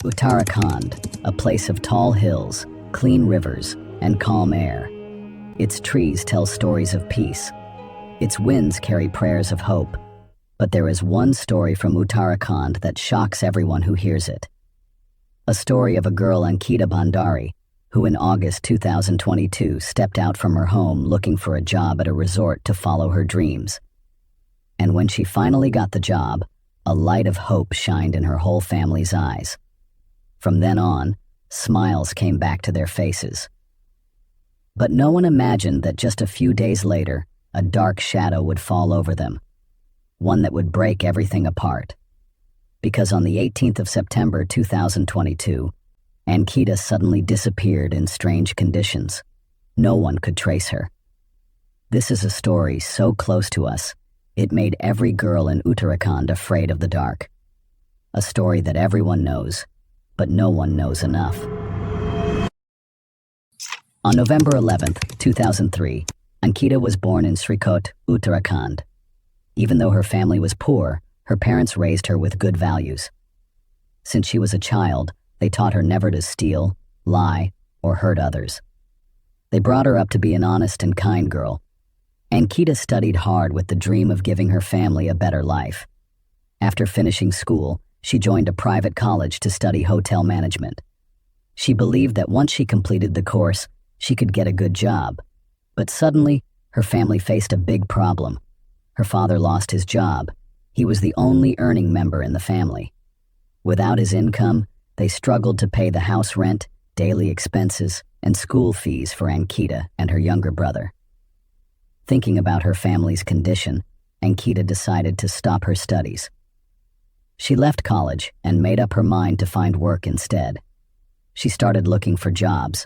Uttarakhand, a place of tall hills, clean rivers, and calm air. Its trees tell stories of peace. Its winds carry prayers of hope. But there is one story from Uttarakhand that shocks everyone who hears it. A story of a girl, Ankita Bhandari, who in August 2022 stepped out from her home looking for a job at a resort to follow her dreams. And when she finally got the job, a light of hope shined in her whole family's eyes. From then on, smiles came back to their faces. But no one imagined that just a few days later, a dark shadow would fall over them, one that would break everything apart. Because on the 18th of September 2022, Ankita suddenly disappeared in strange conditions. No one could trace her. This is a story so close to us, it made every girl in Uttarakhand afraid of the dark. A story that everyone knows, but no one knows enough. On November 11th, 2003, Ankita was born in Srikot, Uttarakhand. Even though her family was poor, her parents raised her with good values. Since she was a child, they taught her never to steal, lie, or hurt others. They brought her up to be an honest and kind girl. Ankita studied hard with the dream of giving her family a better life. After finishing school, she joined a private college to study hotel management. She believed that once she completed the course, she could get a good job. But suddenly, her family faced a big problem. Her father lost his job. He was the only earning member in the family. Without his income, they struggled to pay the house rent, daily expenses, and school fees for Ankita and her younger brother. Thinking about her family's condition, Ankita decided to stop her studies. She left college and made up her mind to find work instead. She started looking for jobs.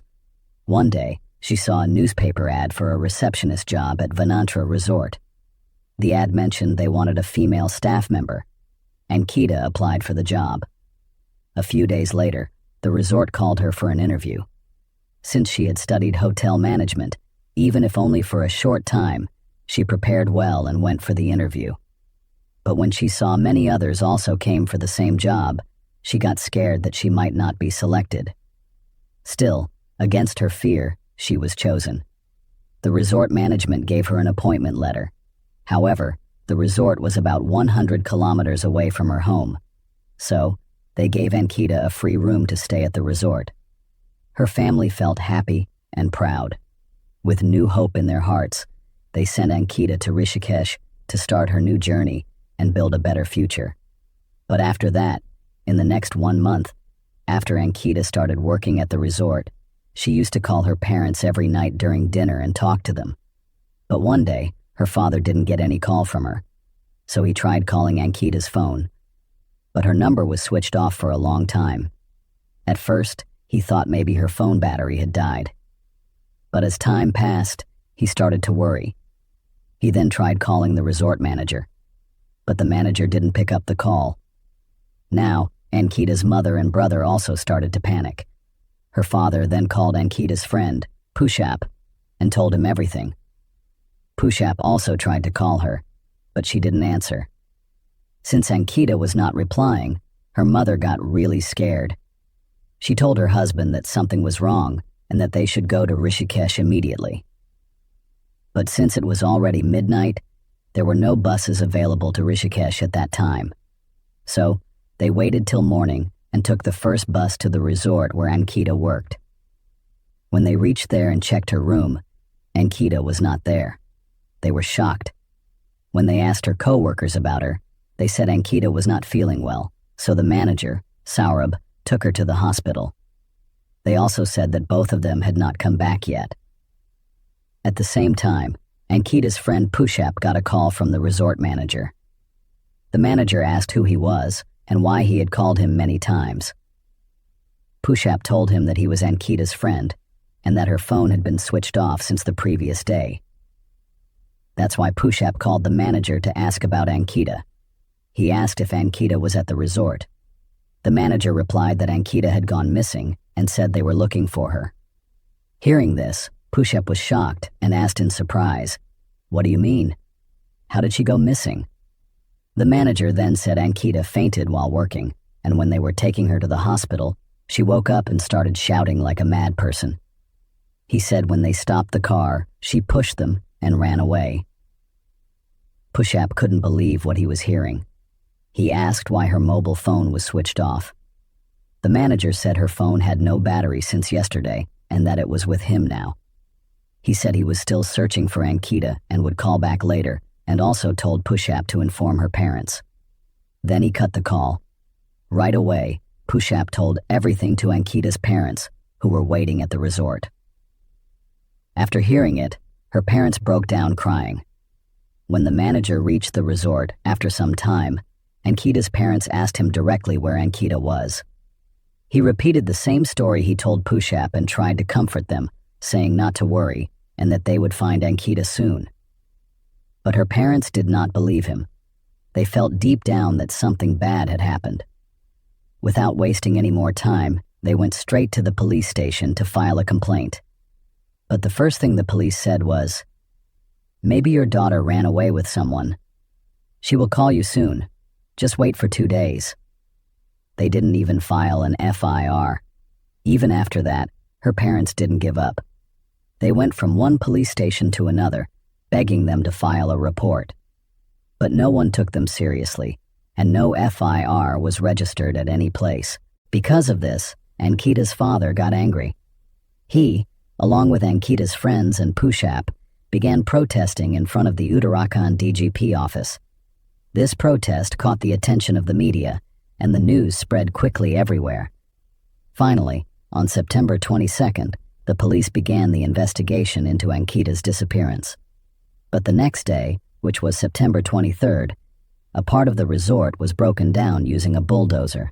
One day, she saw a newspaper ad for a receptionist job at Vanantra Resort. The ad mentioned they wanted a female staff member. Ankita applied for the job. A few days later, the resort called her for an interview. Since she had studied hotel management, even if only for a short time, she prepared well and went for the interview. But when she saw many others also came for the same job, she got scared that she might not be selected. Still, against her fear, she was chosen. The resort management gave her an appointment letter. However, the resort was about 100 kilometers away from her home. So, they gave Ankita a free room to stay at the resort. Her family felt happy and proud. With new hope in their hearts, they sent Ankita to Rishikesh to start her new journey and build a better future. But after that, in the next 1 month, after Ankita started working at the resort, she used to call her parents every night during dinner and talk to them. But one day, her father didn't get any call from her, so he tried calling Ankita's phone. But her number was switched off for a long time. At first, he thought maybe her phone battery had died. But as time passed, he started to worry. He then tried calling the resort manager, but the manager didn't pick up the call. Now, Ankita's mother and brother also started to panic. Her father then called Ankita's friend, Pushap, and told him everything. Pushap also tried to call her, but she didn't answer. Since Ankita was not replying, her mother got really scared. She told her husband that something was wrong and that they should go to Rishikesh immediately. But since it was already midnight, there were no buses available to Rishikesh at that time. So, they waited till morning and took the first bus to the resort where Ankita worked. When they reached there and checked her room, Ankita was not there. They were shocked. When they asked her co-workers about her, they said Ankita was not feeling well, so the manager, Saurabh, took her to the hospital. They also said that both of them had not come back yet. At the same time, Ankita's friend Pushap got a call from the resort manager. The manager asked who he was and why he had called him many times. Pushap told him that he was Ankita's friend and that her phone had been switched off since the previous day. That's why Pushap called the manager to ask about Ankita. He asked if Ankita was at the resort. The manager replied that Ankita had gone missing and said they were looking for her. Hearing this, Pushap was shocked and asked in surprise, "What do you mean? How did she go missing?" The manager then said Ankita fainted while working and when they were taking her to the hospital, she woke up and started shouting like a mad person. He said when they stopped the car, she pushed them and ran away. Pushap couldn't believe what he was hearing. He asked why her mobile phone was switched off. The manager said her phone had no battery since yesterday and that it was with him now. He said he was still searching for Ankita and would call back later, and also told Pushap to inform her parents. Then he cut the call. Right away, Pushap told everything to Ankita's parents, who were waiting at the resort. After hearing it, her parents broke down crying. When the manager reached the resort after some time, Ankita's parents asked him directly where Ankita was. He repeated the same story he told Pushap and tried to comfort them, saying not to worry and that they would find Ankita soon. But her parents did not believe him. They felt deep down that something bad had happened. Without wasting any more time, they went straight to the police station to file a complaint. But the first thing the police said was, "Maybe your daughter ran away with someone. She will call you soon. Just wait for 2 days." They didn't even file an FIR. Even after that, her parents didn't give up. They went from one police station to another, begging them to file a report. But no one took them seriously, and no FIR was registered at any place. Because of this, Ankita's father got angry. He, along with Ankita's friends and Pushap, began protesting in front of the Uttarakhand DGP office. This protest caught the attention of the media, and the news spread quickly everywhere. Finally, on September 22nd, the police began the investigation into Ankita's disappearance. But the next day, which was September 23rd, a part of the resort was broken down using a bulldozer.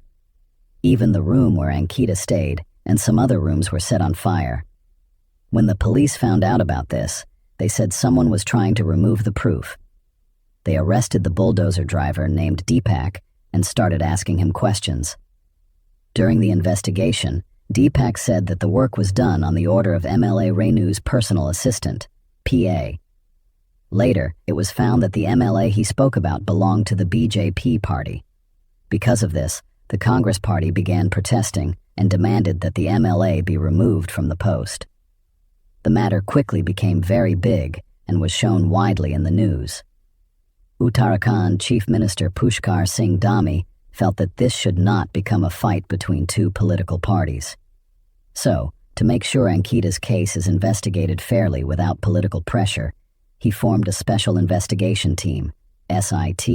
Even the room where Ankita stayed and some other rooms were set on fire. When the police found out about this, they said someone was trying to remove the proof. They arrested the bulldozer driver named Deepak and started asking him questions. During the investigation, Deepak said that the work was done on the order of MLA Renu's personal assistant, PA. Later, it was found that the MLA he spoke about belonged to the BJP party. Because of this, the Congress party began protesting and demanded that the MLA be removed from the post. The matter quickly became very big and was shown widely in the news. Uttarakhand Chief Minister Pushkar Singh Dhami felt that this should not become a fight between two political parties. So, to make sure Ankita's case is investigated fairly without political pressure, he formed a special investigation team, SIT.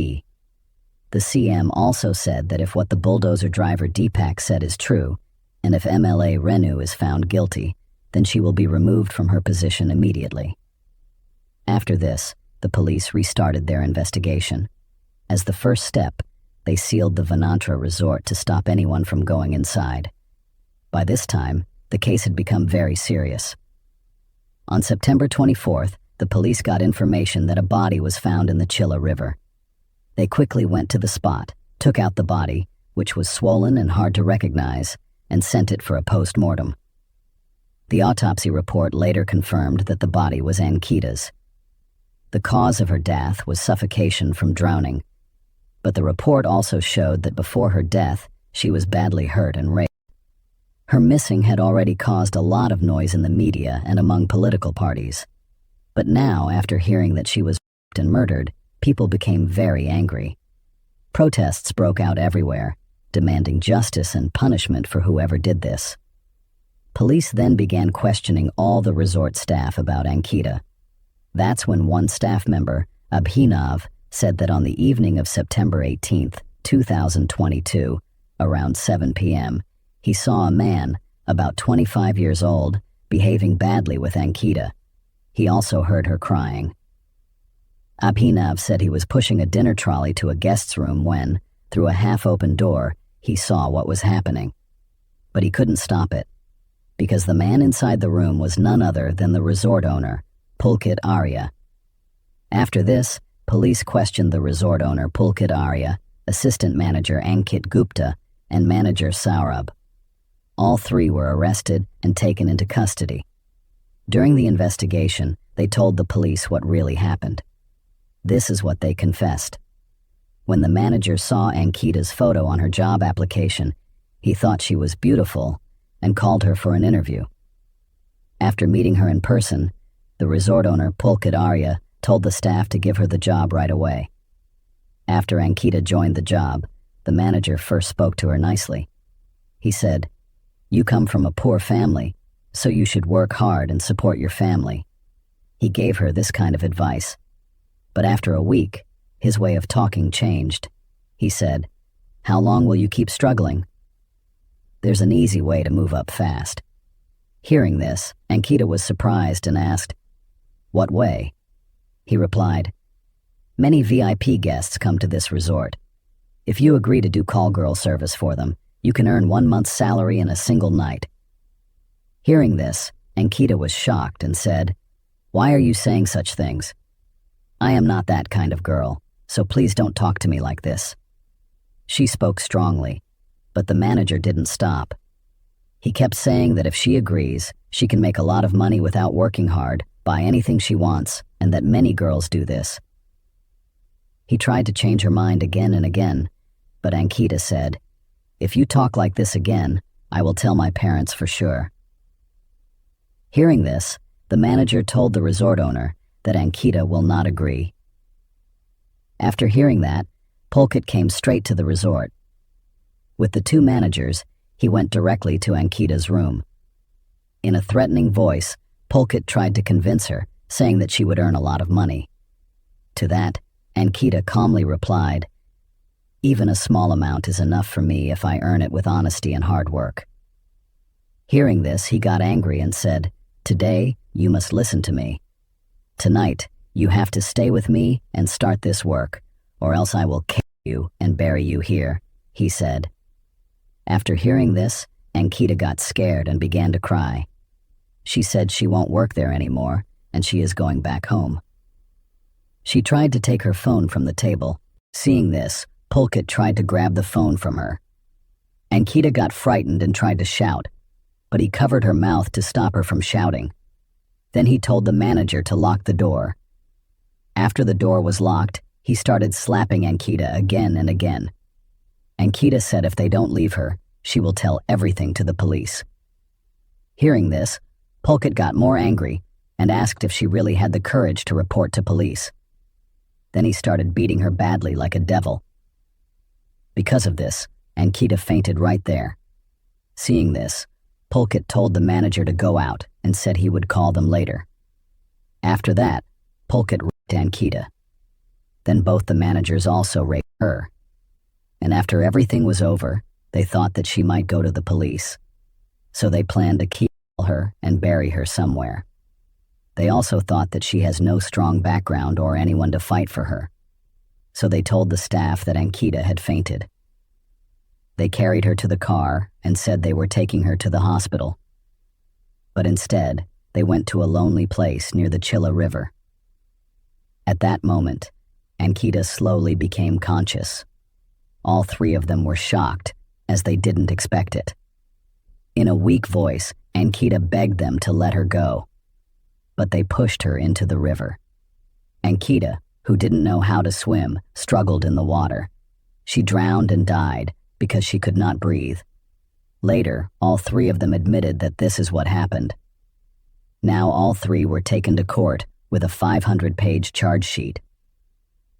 The CM also said that if what the bulldozer driver Deepak said is true, and if MLA Renu is found guilty, then she will be removed from her position immediately. After this, the police restarted their investigation. As the first step, they sealed the Vanantra resort to stop anyone from going inside. By this time, the case had become very serious. On September 24th, the police got information that a body was found in the Chilla River. They quickly went to the spot, took out the body, which was swollen and hard to recognize, and sent it for a post-mortem. The autopsy report later confirmed that the body was Ankita's. The cause of her death was suffocation from drowning, but the report also showed that before her death, she was badly hurt and raped. Her missing had already caused a lot of noise in the media and among political parties. But now, after hearing that she was raped and murdered, people became very angry. Protests broke out everywhere, demanding justice and punishment for whoever did this. Police then began questioning all the resort staff about Ankita. That's when one staff member, Abhinav, said that on the evening of September 18, 2022, around 7 p.m., he saw a man, about 25 years old, behaving badly with Ankita. He also heard her crying. Abhinav said he was pushing a dinner trolley to a guest's room when, through a half-open door, he saw what was happening. But he couldn't stop it, because the man inside the room was none other than the resort owner, Pulkit Arya. After this, police questioned the resort owner Pulkit Arya, assistant manager Ankit Gupta, and manager Saurabh. All three were arrested and taken into custody. During the investigation, they told the police what really happened. This is what they confessed. When the manager saw Ankita's photo on her job application, he thought she was beautiful and called her for an interview. After meeting her in person, the resort owner, Pulkit Arya, told the staff to give her the job right away. After Ankita joined the job, the manager first spoke to her nicely. He said, "You come from a poor family, so you should work hard and support your family." He gave her this kind of advice. But after a week, his way of talking changed. He said, "How long will you keep struggling? There's an easy way to move up fast." Hearing this, Ankita was surprised and asked, "What way?" He replied, "Many VIP guests come to this resort. If you agree to do call girl service for them, you can earn 1 month's salary in a single night." Hearing this, Ankita was shocked and said, "Why are you saying such things? I am not that kind of girl, so please don't talk to me like this." She spoke strongly, but the manager didn't stop. He kept saying that if she agrees, she can make a lot of money without working hard, buy anything she wants, and that many girls do this. He tried to change her mind again and again, but Ankita said, "If you talk like this again, I will tell my parents for sure." Hearing this, the manager told the resort owner that Ankita will not agree. After hearing that, Pulkit came straight to the resort. With the two managers, he went directly to Ankita's room. In a threatening voice, Pulkit tried to convince her, saying that she would earn a lot of money. To that, Ankita calmly replied, "Even a small amount is enough for me if I earn it with honesty and hard work." Hearing this, he got angry and said, "Today, you must listen to me. Tonight, you have to stay with me and start this work, or else I will kill you and bury you here," he said. After hearing this, Ankita got scared and began to cry. She said she won't work there anymore, and she is going back home. She tried to take her phone from the table. Seeing this, Pulkit tried to grab the phone from her. Ankita got frightened and tried to shout, but he covered her mouth to stop her from shouting. Then he told the manager to lock the door. After the door was locked, he started slapping Ankita again and again. Ankita said if they don't leave her, she will tell everything to the police. Hearing this, Pulkit got more angry and asked if she really had the courage to report to police. Then he started beating her badly like a devil. Because of this, Ankita fainted right there. Seeing this, Pulkit told the manager to go out and said he would call them later. After that, Pulkit raped Ankita. Then both the managers also raped her. And after everything was over, they thought that she might go to the police. So they planned to kill her and bury her somewhere. They also thought that she has no strong background or anyone to fight for her. So they told the staff that Ankita had fainted. They carried her to the car and said they were taking her to the hospital. But instead, they went to a lonely place near the Chilla River. At that moment, Ankita slowly became conscious. All three of them were shocked, as they didn't expect it. In a weak voice, Ankita begged them to let her go. But they pushed her into the river. Ankita, who didn't know how to swim, struggled in the water. She drowned and died because she could not breathe. Later, all three of them admitted that this is what happened. Now all three were taken to court with a 500-page charge sheet.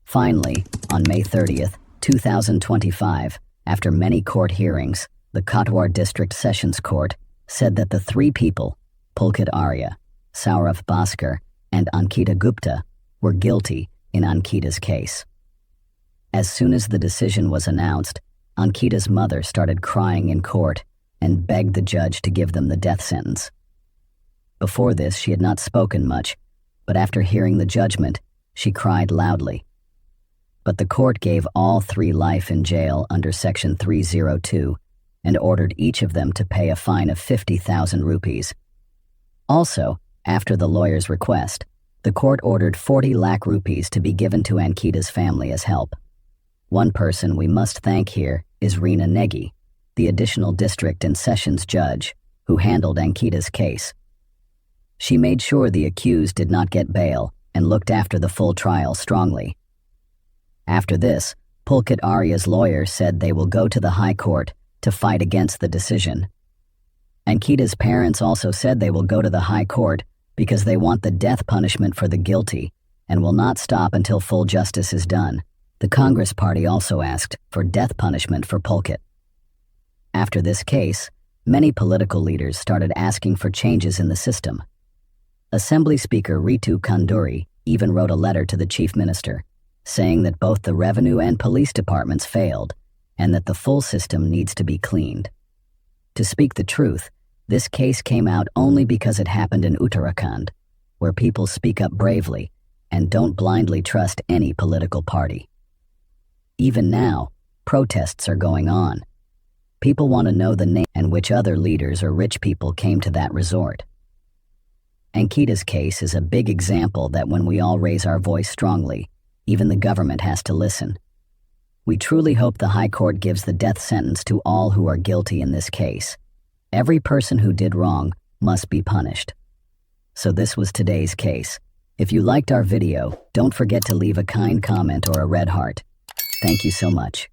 Finally, on May 30th, 2025, after many court hearings, the Katwar District Sessions Court said that the three people, Pulkit Arya, Saurav Bhaskar, and Ankita Gupta, were guilty in Ankita's case. As soon as the decision was announced, Ankita's mother started crying in court and begged the judge to give them the death sentence. Before this, she had not spoken much, but after hearing the judgment, she cried loudly. But the court gave all three life in jail under Section 302 and ordered each of them to pay a fine of 50,000 rupees. Also, after the lawyer's request, the court ordered 40 lakh rupees to be given to Ankita's family as help. One person we must thank here is Reena Negi, the additional district and sessions judge who handled Ankita's case. She made sure the accused did not get bail and looked after the full trial strongly. After this, Pulkit Arya's lawyer said they will go to the High Court to fight against the decision. Ankita's parents also said they will go to the High Court because they want the death punishment for the guilty and will not stop until full justice is done. The Congress Party also asked for death punishment for Pulkit. After this case, many political leaders started asking for changes in the system. Assembly Speaker Ritu Kanduri even wrote a letter to the Chief Minister, saying that both the revenue and police departments failed and that the full system needs to be cleaned. To speak the truth, this case came out only because it happened in Uttarakhand, where people speak up bravely and don't blindly trust any political party. Even now, protests are going on. People want to know the name and which other leaders or rich people came to that resort. Ankita's case is a big example that when we all raise our voice strongly, even the government has to listen. We truly hope the High Court gives the death sentence to all who are guilty in this case. Every person who did wrong must be punished. So this was today's case. If you liked our video, don't forget to leave a kind comment or a red heart. Thank you so much.